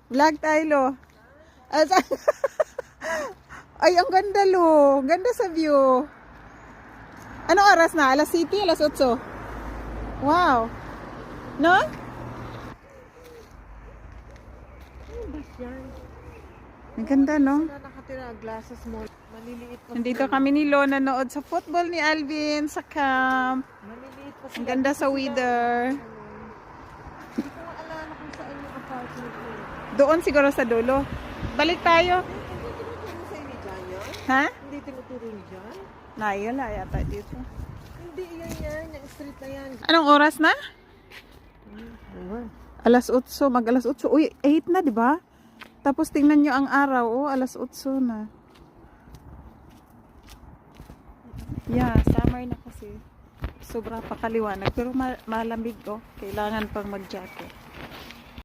Vlog tayo, lo. Ay, ang ganda, lo. Ganda sa view. Anong oras na? Alas 7, alas 8. Wow. No? Ang ganda, no? Nakatira, glasses mo. Maliliit pa. Nandito kami ni Lo nanood sa football ni Alvin sa camp. Maliliit pa sila. Ang ganda sa weather. Hindi ko maalala kung saan yung apartment ko. Doon siguro sa dulo. Balik tayo. Hindi tinuturo sa inyo dyan yun? Ha? Hindi tinuturo niyo dyan? Wala yata dito. Hindi, yan. Yung street na yan. Anong oras na? Ewan. Alas 8. Mag alas 8. Uy, 8 na, di ba? Tapos tingnan nyo ang araw. Oh, alas 8 na. Yeah, summer na kasi. Sobra pa kaliwanag. Pero malamig, oh. Kailangan pang mag-jacket.